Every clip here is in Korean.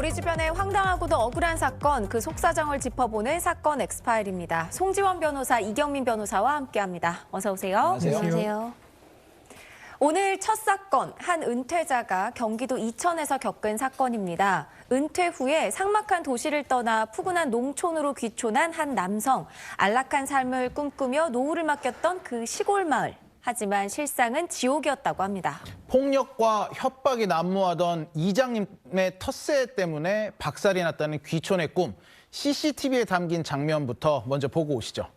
우리 주변의 황당하고도 억울한 사건, 그 속사정을 짚어보는 사건 엑스파일입니다. 송지원 변호사, 이경민 변호사와 함께합니다. 어서 오세요. 안녕하세요. 오늘 첫 사건, 한 은퇴자가 경기도 이천에서 겪은 사건입니다. 은퇴 후에 삭막한 도시를 떠나 푸근한 농촌으로 귀촌한 한 남성. 안락한 삶을 꿈꾸며 노후를 맡겼던 그 시골 마을. 하지만 실상은 지옥이었다고 합니다. 폭력과 협박이 난무하던 이장님의 텃세 때문에 박살이 났다는 귀촌의 꿈. CCTV에 담긴 장면부터 먼저 보고 오시죠.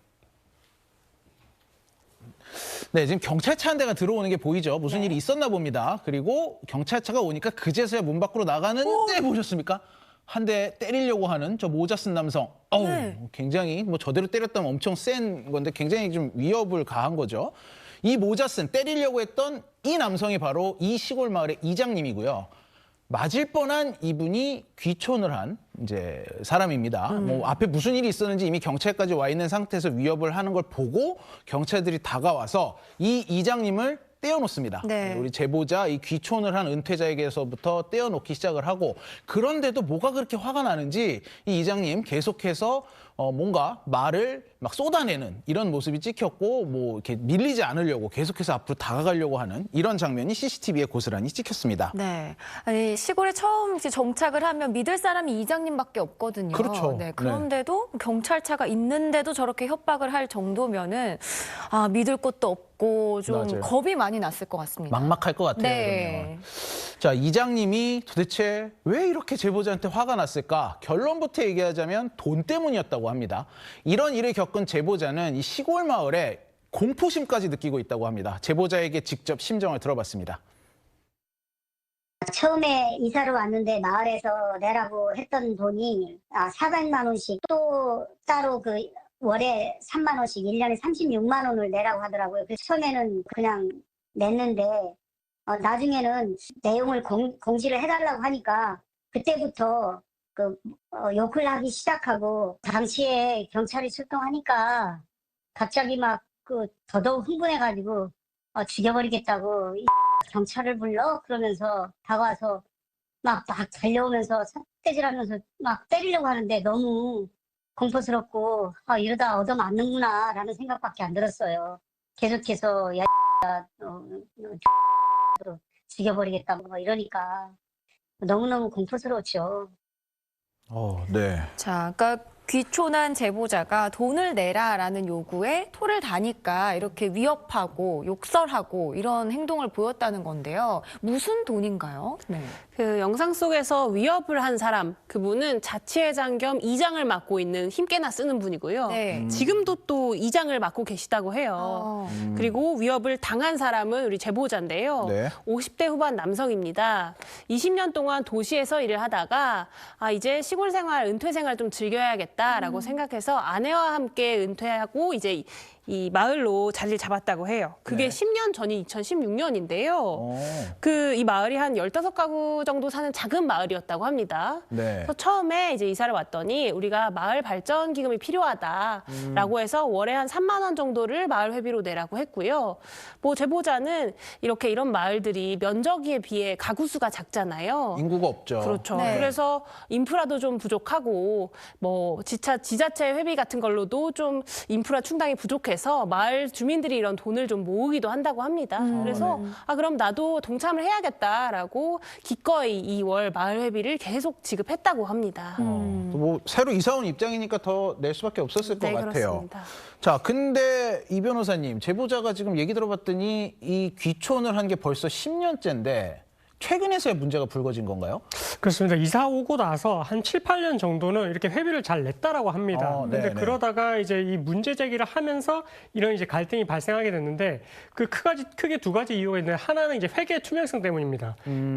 네, 지금 경찰차 한 대가 들어오는 게 보이죠. 무슨 일이 있었나 봅니다. 그리고 경찰차가 오니까 그제서야 문 밖으로 나가는데 보셨습니까? 한 대 때리려고 하는 저 모자 쓴 남성. 어우, 굉장히 저대로 때렸다면 엄청 센 건데 굉장히 좀 위협을 가한 거죠. 이 모자 쓴 때리려고 했던 이 남성이 바로 이 시골 마을의 이장님이고요. 맞을 뻔한 이분이 귀촌을 한 이제 사람입니다. 앞에 무슨 일이 있었는지 이미 경찰까지 와 있는 상태에서 위협을 하는 걸 보고 경찰들이 다가와서 이 이장님을 떼어놓습니다. 네. 우리 제보자, 이 귀촌을 한 은퇴자에게서부터 떼어놓기 시작을 하고, 그런데도 뭐가 그렇게 화가 나는지 이 이장님 계속해서 뭔가 말을 막 쏟아내는 이런 모습이 찍혔고, 뭐 이렇게 밀리지 않으려고 계속해서 앞으로 다가가려고 하는 이런 장면이 CCTV에 고스란히 찍혔습니다. 네, 아니 시골에 처음 이제 정착을 하면 믿을 사람이 이장님밖에 없거든요. 그렇죠. 네, 그런데도 경찰차가 있는데도 저렇게 협박을 할 정도면은 믿을 것도 없고 좀 맞아요. 겁이 많이 났을 것 같습니다. 막막할 것 같아요. 네. 그러면. 자, 이장님이 도대체 왜 이렇게 제보자한테 화가 났을까? 결론부터 얘기하자면 돈 때문이었다고 합니다. 이런 일을 겪은 제보자는 이 시골 마을에 공포심까지 느끼고 있다고 합니다. 제보자에게 직접 심정을 들어봤습니다. 처음에 이사를 왔는데 마을에서 내라고 했던 돈이 400만 원씩, 또 따로 그 월에 3만 원씩 1년에 36만 원을 내라고 하더라고요. 그래서 처음에는 그냥 냈는데 나중에는 내용을 공지를 해달라고 하니까 그때부터 욕을 하기 시작하고, 당시에 경찰이 출동하니까 갑자기 막 더더욱 흥분해가지고 죽여버리겠다고 경찰을 불러 그러면서 다가와서 막 달려오면서 삿대질하면서 막 때리려고 하는데 너무 공포스럽고 이러다 얻어맞는구나 라는 생각밖에 안 들었어요. 계속해서 죽여버리겠다고 이러니까 너무너무 공포스러웠죠. 네. 자, 그러니까 귀촌한 제보자가 돈을 내라라는 요구에 토를 다니까 이렇게 위협하고 욕설하고 이런 행동을 보였다는 건데요. 무슨 돈인가요? 네. 그 영상 속에서 위협을 한 사람, 그분은 자치회장 겸 이장을 맡고 있는 힘께나 쓰는 분이고요. 네. 지금도 또 이장을 맡고 계시다고 해요. 그리고 위협을 당한 사람은 우리 제보자인데요. 네. 50대 후반 남성입니다. 20년 동안 도시에서 일을 하다가 이제 시골 생활, 은퇴 생활 좀 즐겨야겠다라고 생각해서 아내와 함께 은퇴하고 이제 이 마을로 자리를 잡았다고 해요. 그게 네. 10년 전이 2016년인데요. 이 마을이 한 15가구 정도 사는 작은 마을이었다고 합니다. 네. 그래서 처음에 이제 이사를 왔더니 우리가 마을 발전 기금이 필요하다라고 해서 월에 한 3만 원 정도를 마을 회비로 내라고 했고요. 뭐 제보자는 이런 마을들이 면적에 비해 가구 수가 작잖아요. 인구가 없죠. 그렇죠. 네. 그래서 인프라도 좀 부족하고 뭐 지자체 회비 같은 걸로도 좀 인프라 충당이 부족해서 마을 주민들이 이런 돈을 좀 모으기도 한다고 합니다. 그래서 그럼 나도 동참을 해야겠다라고 기꺼이 이 월 마을 회비를 계속 지급했다고 합니다. 뭐 새로 이사 온 입장이니까 더 낼 수밖에 없었을 것 네, 같아요. 그렇습니다. 자, 근데 이 변호사님, 제보자가 지금 얘기 들어봤더니 이 귀촌을 한 게 벌써 10년째인데 최근에서야 문제가 불거진 건가요? 그렇습니다. 이사 오고 나서 한 7, 8년 정도는 이렇게 회비를 잘 냈다라고 합니다. 근데 네네. 그러다가 이제 이 문제 제기를 하면서 이런 이제 갈등이 발생하게 됐는데 크게 두 가지 이유가 있는데, 하나는 이제 회계 투명성 때문입니다.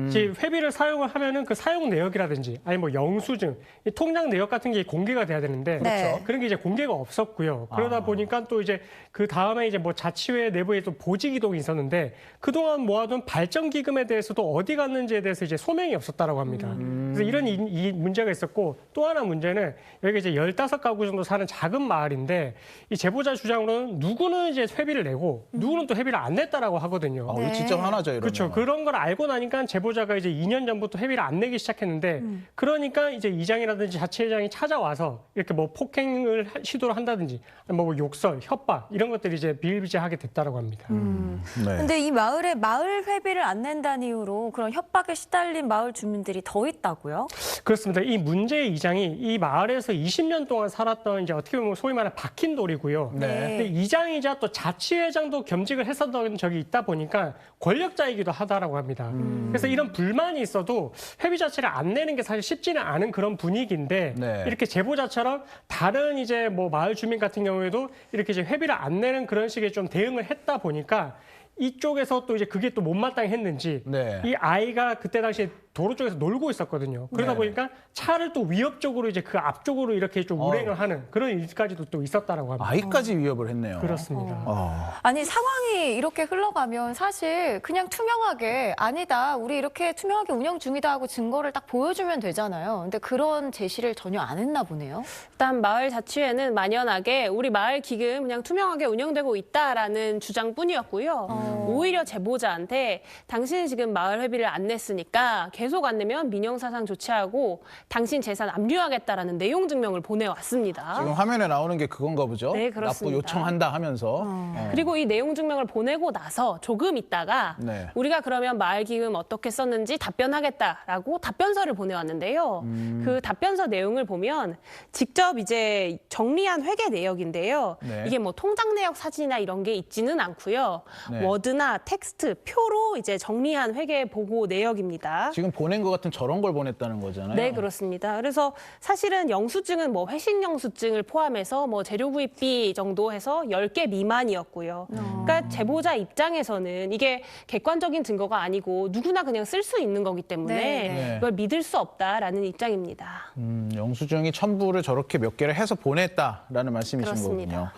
이제 회비를 사용을 하면은 그 사용 내역이라든지 아니 뭐 영수증, 이 통장 내역 같은 게 공개가 돼야 되는데 네. 그런 게 이제 공개가 없었고요. 그러다 보니까 또 이제 그 다음에 이제 뭐 자치회 내부에 또 보직 이동이 있었는데 그동안 모아둔 발전 기금에 대해서도 어디 어디 갔는지에 대해서 이제 소명이 없었다라고 합니다. 그래서 이런 이 문제가 있었고 또 하나 문제는 여기 이제 15가구 정도 사는 작은 마을인데 이 제보자 주장으로는 누구는 이제 회비를 내고 누구는 또 회비를 안 냈다라고 하거든요. 이거 진짜 화나죠, 이러면. 그렇죠. 그런 걸 알고 나니까 제보자가 이제 2년 전부터 회비를 안 내기 시작했는데 그러니까 이제 이장이라든지 자치회장이 찾아와서 이렇게 뭐 폭행을 시도를 한다든지 뭐 욕설, 협박 이런 것들이 이제 비일비재하게 됐다라고 합니다. 네. 근데 이 마을에 마을 회비를 안 낸다는 이유로 그런 협박에 시달린 마을 주민들이 더 있다고요? 그렇습니다. 이 문제의 이장이 이 마을에서 20년 동안 살았던 이제 어떻게 보면 소위 말하는 박힌 돌이고요. 네. 근데 이장이자 또 자치회장도 겸직을 했었던 적이 있다 보니까 권력자이기도 하다라고 합니다. 그래서 이런 불만이 있어도 회비 자체를 안 내는 게 사실 쉽지는 않은 그런 분위기인데 네. 이렇게 제보자처럼 다른 이제 뭐 마을 주민 같은 경우에도 이렇게 이제 회비를 안 내는 그런 식의 좀 대응을 했다 보니까 이쪽에서 또 이제 그게 또 못마땅히 했는지 네. 이 아이가 그때 당시에 도로 쪽에서 놀고 있었거든요. 그러다 네. 보니까 차를 또 위협적으로 이제 그 앞쪽으로 이렇게 좀 운행을 하는 그런 일까지도 또 있었다라고 합니다. 아이까지 위협을 했네요. 그렇습니다. 아니 상황이 이렇게 흘러가면 사실 그냥 투명하게 아니다 우리 이렇게 투명하게 운영 중이다 하고 증거를 딱 보여주면 되잖아요. 근데 그런 제시를 전혀 안 했나 보네요. 일단 마을 자치회는 만연하게 우리 마을 기금 그냥 투명하게 운영되고 있다라는 주장뿐이었고요. 오히려 제보자한테 당신이 지금 마을 회비를 안 냈으니까 계속 안 내면 민형사상 조치하고 당신 재산 압류하겠다라는 내용 증명을 보내왔습니다. 지금 화면에 나오는 게 그건가 보죠? 네, 납부 그렇습니다. 요청한다 하면서. 그리고 이 내용 증명을 보내고 나서 조금 있다가 네. 우리가 그러면 마을 기금 어떻게 썼는지 답변하겠다라고 답변서를 보내왔는데요. 그 답변서 내용을 보면 직접 이제 정리한 회계 내역인데요. 네. 이게 뭐 통장 내역 사진이나 이런 게 있지는 않고요. 네. 워드나 텍스트, 표로 이제 정리한 회계 보고 내역입니다. 지금 보낸 것 같은 저런 걸 보냈다는 거잖아요. 네, 그렇습니다. 그래서 사실은 영수증은 뭐 회신 영수증을 포함해서 뭐 재료 구입비 정도 해서 10개 미만이었고요. 그러니까 제보자 입장에서는 이게 객관적인 증거가 아니고 누구나 그냥 쓸 수 있는 거기 때문에 네. 이걸 믿을 수 없다라는 입장입니다. 영수증이 첨부를 저렇게 몇 개를 해서 보냈다라는 말씀이신 그렇습니다. 거군요.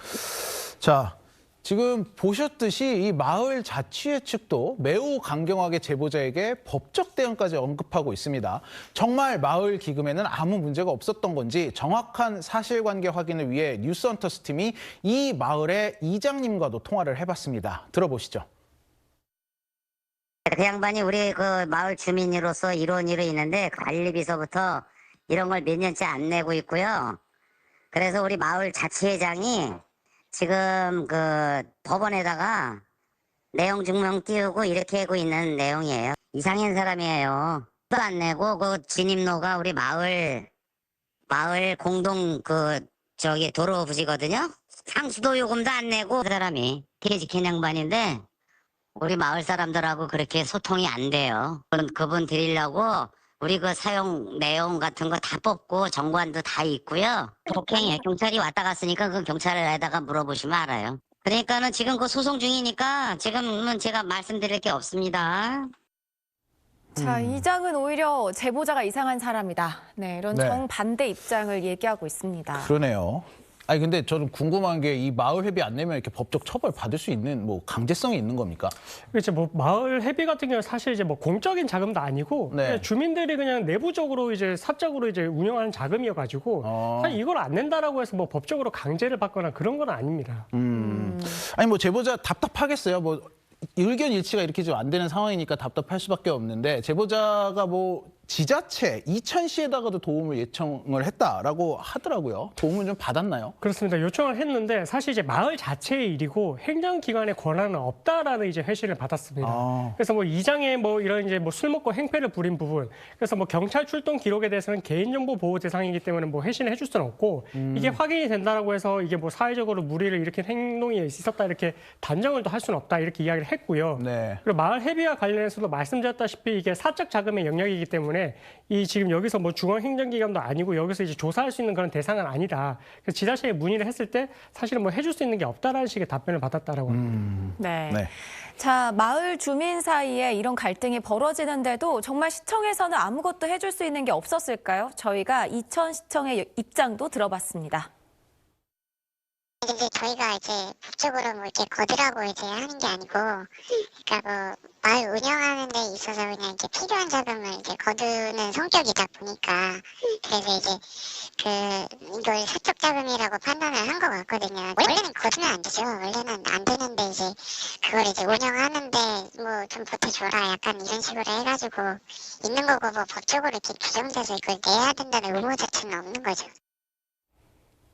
자, 지금 보셨듯이 이 마을 자치회 측도 매우 강경하게 제보자에게 법적 대응까지 언급하고 있습니다. 정말 마을 기금에는 아무 문제가 없었던 건지 정확한 사실관계 확인을 위해 뉴스헌터스 팀이 이 마을의 이장님과도 통화를 해봤습니다. 들어보시죠. 그 양반이 우리 그 마을 주민으로서 이런 일이 있는데 관리비서부터 이런 걸 몇 년째 안 내고 있고요. 그래서 우리 마을 자치회장이 지금 그 법원에다가 내용 증명 띄우고 이렇게 하고 있는 내용이에요. 이상한 사람이에요. 또 안 내고 그 진입로가 우리 마을 공동 그 저기 도로 부지거든요. 상수도 요금도 안 내고 그 사람이 퇴직한 양반인데 우리 마을 사람들하고 그렇게 소통이 안 돼요. 그분 드리려고 우리 그 사용 내용 같은 거 다 뽑고 정관도 다 있고요. 폭행해. 경찰이 왔다 갔으니까 그 경찰에다가 물어보시면 알아요. 그러니까는 지금 그 소송 중이니까 지금은 제가 말씀드릴 게 없습니다. 자, 이장은 오히려 제보자가 이상한 사람이다. 네, 이런 네. 정반대 입장을 얘기하고 있습니다. 그러네요. 아니 근데 저는 궁금한 게 이 마을 회비 안 내면 이렇게 법적 처벌 받을 수 있는 뭐 강제성이 있는 겁니까? 그렇죠. 뭐 마을 회비 같은 경우는 사실 이제 뭐 공적인 자금도 아니고 네. 그냥 주민들이 그냥 내부적으로 이제 사적으로 이제 운영하는 자금이어가지고 사실 이걸 안 낸다라고 해서 뭐 법적으로 강제를 받거나 그런 건 아닙니다. 아니 뭐 제보자 답답하겠어요. 뭐 의견 일치가 이렇게 좀 안 되는 상황이니까 답답할 수밖에 없는데 제보자가 뭐 지자체 이천시에다가도 도움을 요청을 했다라고 하더라고요. 도움을 좀 받았나요? 그렇습니다. 요청을 했는데 사실 이제 마을 자체의 일이고 행정기관의 권한은 없다라는 이제 회신을 받았습니다. 아. 그래서 뭐 이장의 뭐 이런 이제 뭐 술 먹고 행패를 부린 부분, 그래서 뭐 경찰 출동 기록에 대해서는 개인정보 보호 대상이기 때문에 뭐 회신을 해줄 수는 없고 이게 확인이 된다라고 해서 이게 뭐 사회적으로 무리를 일으킨 행동이 있었다 이렇게 단정을 또 할 수는 없다 이렇게 이야기를 했고요. 네. 그리고 마을 회비와 관련해서도 말씀드렸다시피 이게 사적 자금의 영역이기 때문에 이 지금 여기서 뭐 중앙행정기관도 아니고 여기서 이제 조사할 수 있는 그런 대상은 아니다. 그래서 지자체에 문의를 했을 때 사실은 뭐 해줄 수 있는 게 없다라는 식의 답변을 받았다라고 합니다. 네. 네. 자, 마을 주민 사이에 이런 갈등이 벌어지는데도 정말 시청에서는 아무것도 해줄 수 있는 게 없었을까요? 저희가 이천시청의 입장도 들어봤습니다. 근데 저희가 이제 법적으로 뭐 이렇게 거두라고 이제 하는 게 아니고, 그러니까 뭐 마을 운영하는 데 있어서 그냥 이제 필요한 자금을 이제 거두는 성격이다 보니까, 그래서 이제 이걸 사적 자금이라고 판단을 한 것 같거든요. 원래는 거두면 안 되죠. 원래는 안 되는데 이제 그걸 이제 운영하는데 뭐 좀 보태줘라 약간 이런 식으로 해가지고 있는 거고, 뭐 법적으로 이렇게 규정돼서 이걸 내야 된다는 의무 자체는 없는 거죠.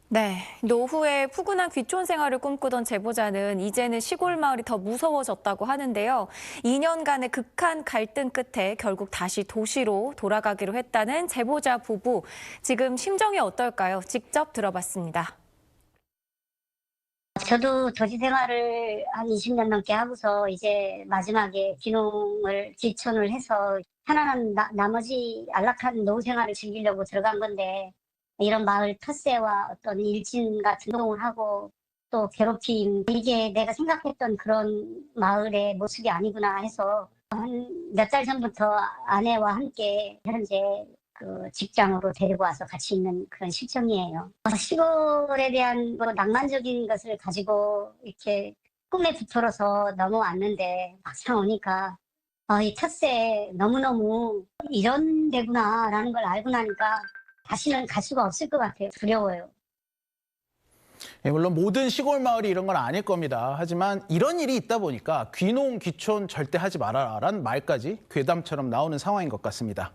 네, 노후에 푸근한 귀촌 생활을 꿈꾸던 제보자는 이제는 시골 마을이 더 무서워졌다고 하는데요. 2년간의 극한 갈등 끝에 결국 다시 도시로 돌아가기로 했다는 제보자 부부. 지금 심정이 어떨까요? 직접 들어봤습니다. 저도 도시 생활을 한 20년 넘게 하고서 이제 마지막에 귀촌을 해서 편안한 나머지 안락한 노후 생활을 즐기려고 들어간 건데, 이런 마을 텃세와 어떤 일진 같은 행동을 하고 또 괴롭힘, 이게 내가 생각했던 그런 마을의 모습이 아니구나 해서 한 몇 달 전부터 아내와 함께 현재 그 직장으로 데리고 와서 같이 있는 그런 실정이에요. 시골에 대한 뭐 낭만적인 것을 가지고 이렇게 꿈에 부풀어서 넘어왔는데 막상 오니까 이 텃세 너무너무 이런 데구나라는 걸 알고 나니까 다시는 갈 수가 없을 것 같아요. 두려워요. 예, 물론 모든 시골 마을이 이런 건 아닐 겁니다. 하지만 이런 일이 있다 보니까 귀농, 귀촌 절대 하지 말아라라는 말까지 괴담처럼 나오는 상황인 것 같습니다.